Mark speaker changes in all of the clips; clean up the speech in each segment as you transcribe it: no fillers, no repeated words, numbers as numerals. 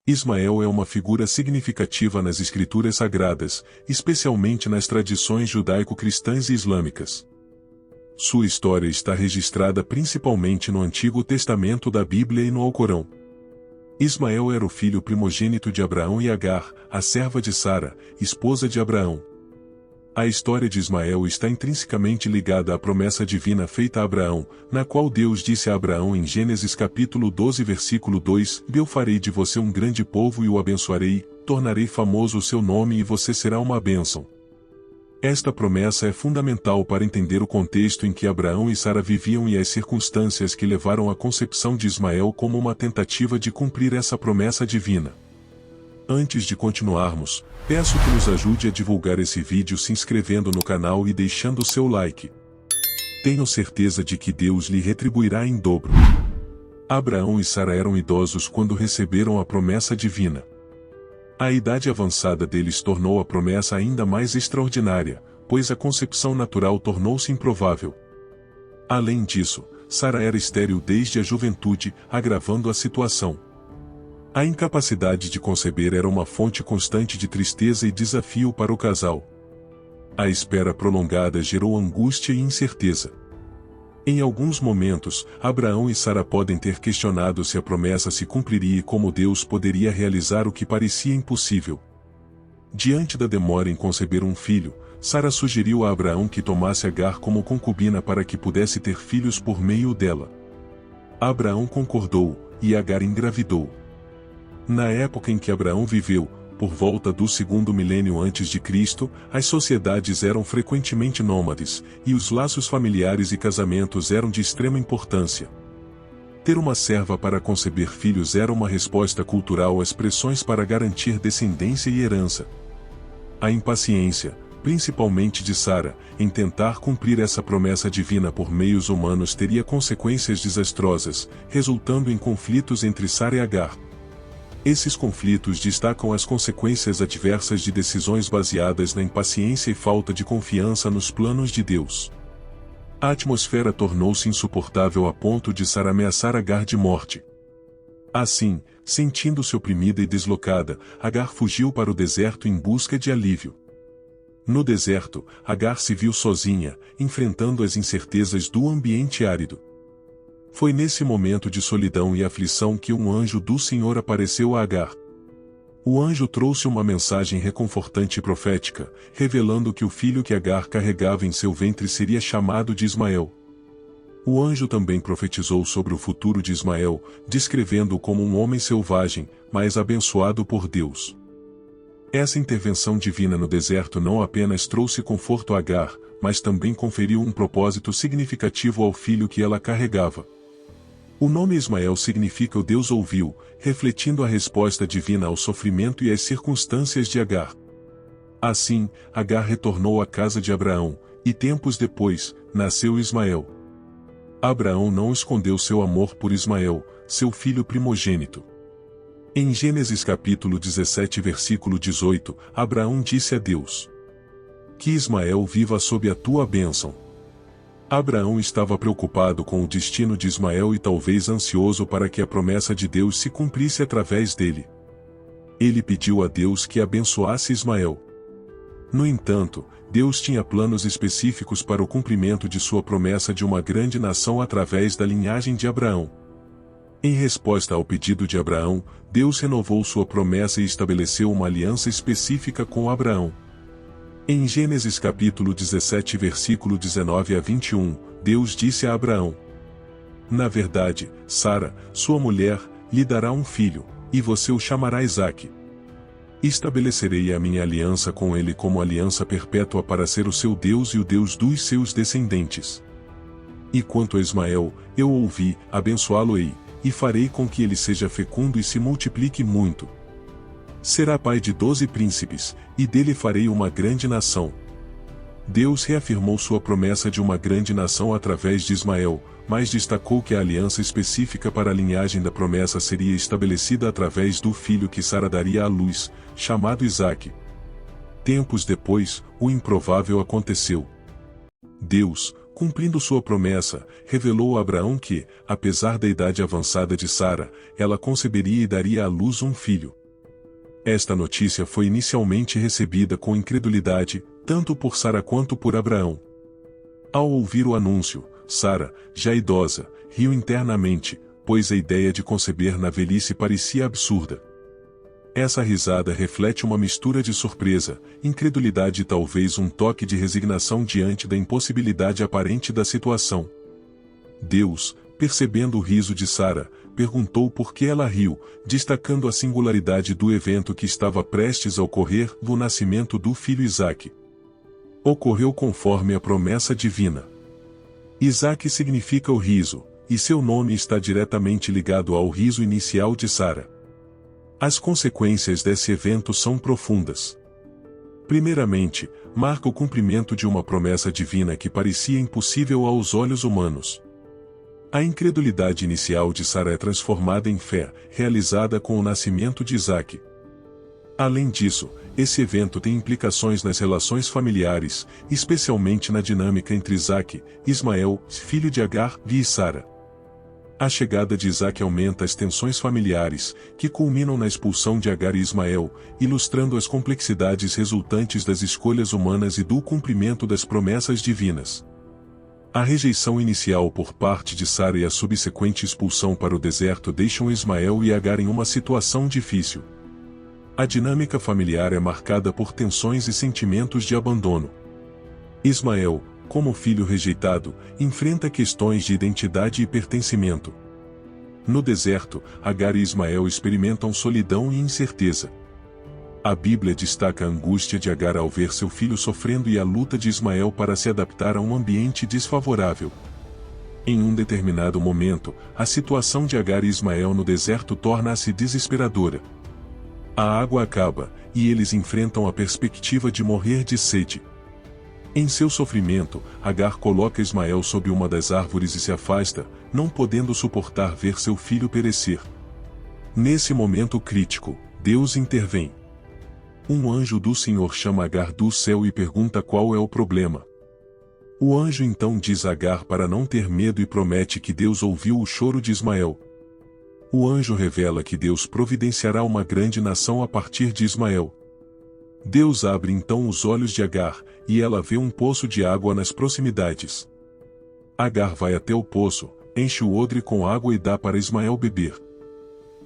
Speaker 1: Ismael é uma figura significativa nas escrituras sagradas, especialmente nas tradições judaico-cristãs e islâmicas. Sua história está registrada principalmente no Antigo Testamento da Bíblia e no Alcorão. Ismael era o filho primogênito de Abraão e Agar, a serva de Sara, esposa de Abraão. A história de Ismael está intrinsecamente ligada à promessa divina feita a Abraão, na qual Deus disse a Abraão em Gênesis capítulo 12 versículo 2: Eu farei de você um grande povo e o abençoarei, tornarei famoso o seu nome e você será uma bênção. Esta promessa é fundamental para entender o contexto em que Abraão e Sara viviam e as circunstâncias que levaram à concepção de Ismael como uma tentativa de cumprir essa promessa divina. Antes de continuarmos, peço que nos ajude a divulgar esse vídeo se inscrevendo no canal e deixando seu like. Tenho certeza de que Deus lhe retribuirá em dobro. Abraão e Sara eram idosos quando receberam a promessa divina. A idade avançada deles tornou a promessa ainda mais extraordinária, pois a concepção natural tornou-se improvável. Além disso, Sara era estéril desde a juventude, agravando a situação. A incapacidade de conceber era uma fonte constante de tristeza e desafio para o casal. A espera prolongada gerou angústia e incerteza. Em alguns momentos, Abraão e Sara podem ter questionado se a promessa se cumpriria e como Deus poderia realizar o que parecia impossível. Diante da demora em conceber um filho, Sara sugeriu a Abraão que tomasse Agar como concubina para que pudesse ter filhos por meio dela. Abraão concordou, e Agar engravidou. Na época em que Abraão viveu, por volta do 2º milênio antes de Cristo, as sociedades eram frequentemente nômades, e os laços familiares e casamentos eram de extrema importância. Ter uma serva para conceber filhos era uma resposta cultural às pressões para garantir descendência e herança. A impaciência, principalmente de Sara, em tentar cumprir essa promessa divina por meios humanos teria consequências desastrosas, resultando em conflitos entre Sara e Agar. Esses conflitos destacam as consequências adversas de decisões baseadas na impaciência e falta de confiança nos planos de Deus. A atmosfera tornou-se insuportável a ponto de Sara ameaçar Agar de morte. Assim, sentindo-se oprimida e deslocada, Agar fugiu para o deserto em busca de alívio. No deserto, Agar se viu sozinha, enfrentando as incertezas do ambiente árido. Foi nesse momento de solidão e aflição que um anjo do Senhor apareceu a Agar. O anjo trouxe uma mensagem reconfortante e profética, revelando que o filho que Agar carregava em seu ventre seria chamado de Ismael. O anjo também profetizou sobre o futuro de Ismael, descrevendo-o como um homem selvagem, mas abençoado por Deus. Essa intervenção divina no deserto não apenas trouxe conforto a Agar, mas também conferiu um propósito significativo ao filho que ela carregava. O nome Ismael significa o Deus ouviu, refletindo a resposta divina ao sofrimento e às circunstâncias de Agar. Assim, Agar retornou à casa de Abraão, e tempos depois, nasceu Ismael. Abraão não escondeu seu amor por Ismael, seu filho primogênito. Em Gênesis capítulo 17 versículo 18, Abraão disse a Deus: Que Ismael viva sob a tua bênção. Abraão estava preocupado com o destino de Ismael e talvez ansioso para que a promessa de Deus se cumprisse através dele. Ele pediu a Deus que abençoasse Ismael. No entanto, Deus tinha planos específicos para o cumprimento de sua promessa de uma grande nação através da linhagem de Abraão. Em resposta ao pedido de Abraão, Deus renovou sua promessa e estabeleceu uma aliança específica com Abraão. Em Gênesis capítulo 17 versículo 19 a 21, Deus disse a Abraão: Na verdade, Sara, sua mulher, lhe dará um filho, e você o chamará Isaque. Estabelecerei a minha aliança com ele como aliança perpétua para ser o seu Deus e o Deus dos seus descendentes. E quanto a Ismael, eu ouvi, abençoá-lo-ei, e farei com que ele seja fecundo e se multiplique muito. Será pai de 12 príncipes, e dele farei uma grande nação. Deus reafirmou sua promessa de uma grande nação através de Ismael, mas destacou que a aliança específica para a linhagem da promessa seria estabelecida através do filho que Sara daria à luz, chamado Isaque. Tempos depois, o improvável aconteceu. Deus, cumprindo sua promessa, revelou a Abraão que, apesar da idade avançada de Sara, ela conceberia e daria à luz um filho. Esta notícia foi inicialmente recebida com incredulidade, tanto por Sara quanto por Abraão. Ao ouvir o anúncio, Sara, já idosa, riu internamente, pois a ideia de conceber na velhice parecia absurda. Essa risada reflete uma mistura de surpresa, incredulidade e talvez um toque de resignação diante da impossibilidade aparente da situação. Deus, percebendo o riso de Sara, perguntou por que ela riu, destacando a singularidade do evento que estava prestes a ocorrer, do nascimento do filho Isaque. Ocorreu conforme a promessa divina. Isaque significa o riso, e seu nome está diretamente ligado ao riso inicial de Sara. As consequências desse evento são profundas. Primeiramente, marca o cumprimento de uma promessa divina que parecia impossível aos olhos humanos. A incredulidade inicial de Sara é transformada em fé, realizada com o nascimento de Isaque. Além disso, esse evento tem implicações nas relações familiares, especialmente na dinâmica entre Isaque, Ismael, filho de Agar, e Sara. A chegada de Isaque aumenta as tensões familiares, que culminam na expulsão de Agar e Ismael, ilustrando as complexidades resultantes das escolhas humanas e do cumprimento das promessas divinas. A rejeição inicial por parte de Sara e a subsequente expulsão para o deserto deixam Ismael e Agar em uma situação difícil. A dinâmica familiar é marcada por tensões e sentimentos de abandono. Ismael, como filho rejeitado, enfrenta questões de identidade e pertencimento. No deserto, Agar e Ismael experimentam solidão e incerteza. A Bíblia destaca a angústia de Agar ao ver seu filho sofrendo e a luta de Ismael para se adaptar a um ambiente desfavorável. Em um determinado momento, a situação de Agar e Ismael no deserto torna-se desesperadora. A água acaba, e eles enfrentam a perspectiva de morrer de sede. Em seu sofrimento, Agar coloca Ismael sob uma das árvores e se afasta, não podendo suportar ver seu filho perecer. Nesse momento crítico, Deus intervém. Um anjo do Senhor chama Agar do céu e pergunta qual é o problema. O anjo então diz a Agar para não ter medo e promete que Deus ouviu o choro de Ismael. O anjo revela que Deus providenciará uma grande nação a partir de Ismael. Deus abre então os olhos de Agar, e ela vê um poço de água nas proximidades. Agar vai até o poço, enche o odre com água e dá para Ismael beber.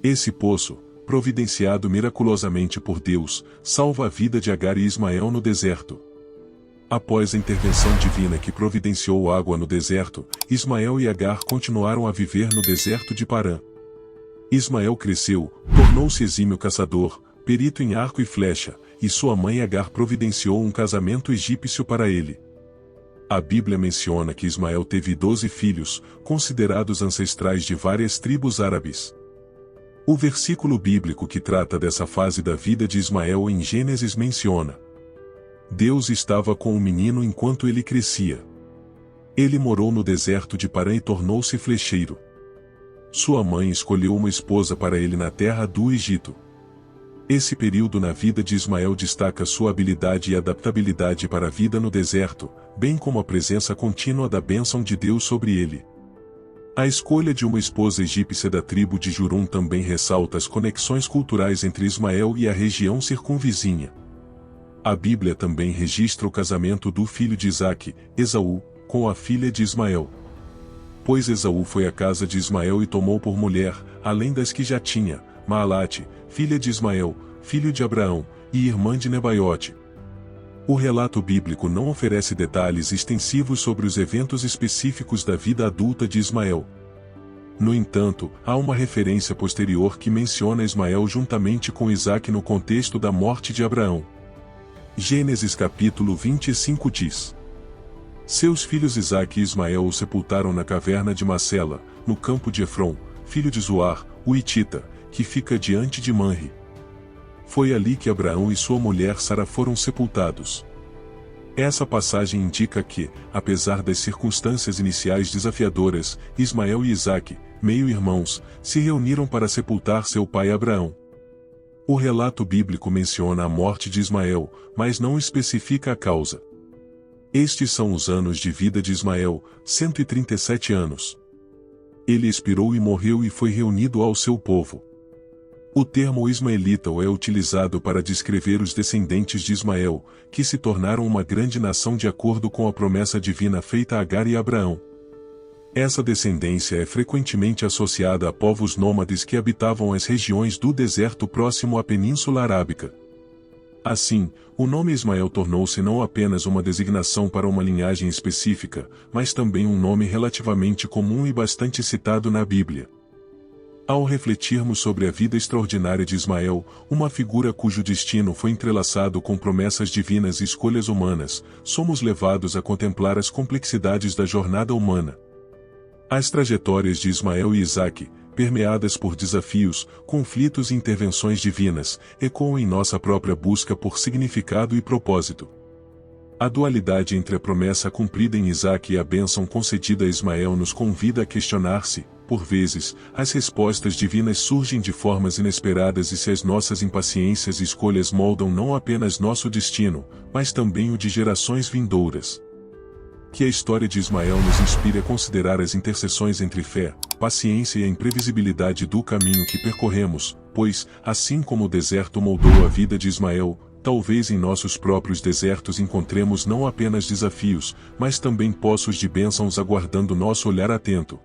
Speaker 1: Esse poço, providenciado miraculosamente por Deus, salva a vida de Agar e Ismael no deserto. Após a intervenção divina que providenciou água no deserto, Ismael e Agar continuaram a viver no deserto de Parã. Ismael cresceu, tornou-se exímio caçador, perito em arco e flecha, e sua mãe Agar providenciou um casamento egípcio para ele. A Bíblia menciona que Ismael teve 12 filhos, considerados ancestrais de várias tribos árabes. O versículo bíblico que trata dessa fase da vida de Ismael em Gênesis menciona: Deus estava com o menino enquanto ele crescia. Ele morou no deserto de Parã e tornou-se flecheiro. Sua mãe escolheu uma esposa para ele na terra do Egito. Esse período na vida de Ismael destaca sua habilidade e adaptabilidade para a vida no deserto, bem como a presença contínua da bênção de Deus sobre ele. A escolha de uma esposa egípcia da tribo de Jurum também ressalta as conexões culturais entre Ismael e a região circunvizinha. A Bíblia também registra o casamento do filho de Isaque, Esaú, com a filha de Ismael. Pois Esaú foi à casa de Ismael e tomou por mulher, além das que já tinha, Maalate, filha de Ismael, filho de Abraão, e irmã de Nebaiote. O relato bíblico não oferece detalhes extensivos sobre os eventos específicos da vida adulta de Ismael. No entanto, há uma referência posterior que menciona Ismael juntamente com Isaque no contexto da morte de Abraão. Gênesis capítulo 25 diz: Seus filhos Isaque e Ismael o sepultaram na caverna de Macela, no campo de Efron, filho de Zoar, o Hitita, que fica diante de Manre. Foi ali que Abraão e sua mulher Sara foram sepultados. Essa passagem indica que, apesar das circunstâncias iniciais desafiadoras, Ismael e Isaque, meio-irmãos, se reuniram para sepultar seu pai Abraão. O relato bíblico menciona a morte de Ismael, mas não especifica a causa. Estes são os anos de vida de Ismael, 137 anos. Ele expirou e morreu e foi reunido ao seu povo. O termo ismaelita é utilizado para descrever os descendentes de Ismael, que se tornaram uma grande nação de acordo com a promessa divina feita a Agar e Abraão. Essa descendência é frequentemente associada a povos nômades que habitavam as regiões do deserto próximo à Península Arábica. Assim, o nome Ismael tornou-se não apenas uma designação para uma linhagem específica, mas também um nome relativamente comum e bastante citado na Bíblia. Ao refletirmos sobre a vida extraordinária de Ismael, uma figura cujo destino foi entrelaçado com promessas divinas e escolhas humanas, somos levados a contemplar as complexidades da jornada humana. As trajetórias de Ismael e Isaque, permeadas por desafios, conflitos e intervenções divinas, ecoam em nossa própria busca por significado e propósito. A dualidade entre a promessa cumprida em Isaque e a bênção concedida a Ismael nos convida a questionar-se, por vezes, as respostas divinas surgem de formas inesperadas e se as nossas impaciências e escolhas moldam não apenas nosso destino, mas também o de gerações vindouras. Que a história de Ismael nos inspire a considerar as interseções entre fé, paciência e a imprevisibilidade do caminho que percorremos, pois, assim como o deserto moldou a vida de Ismael, talvez em nossos próprios desertos encontremos não apenas desafios, mas também poços de bênçãos aguardando nosso olhar atento.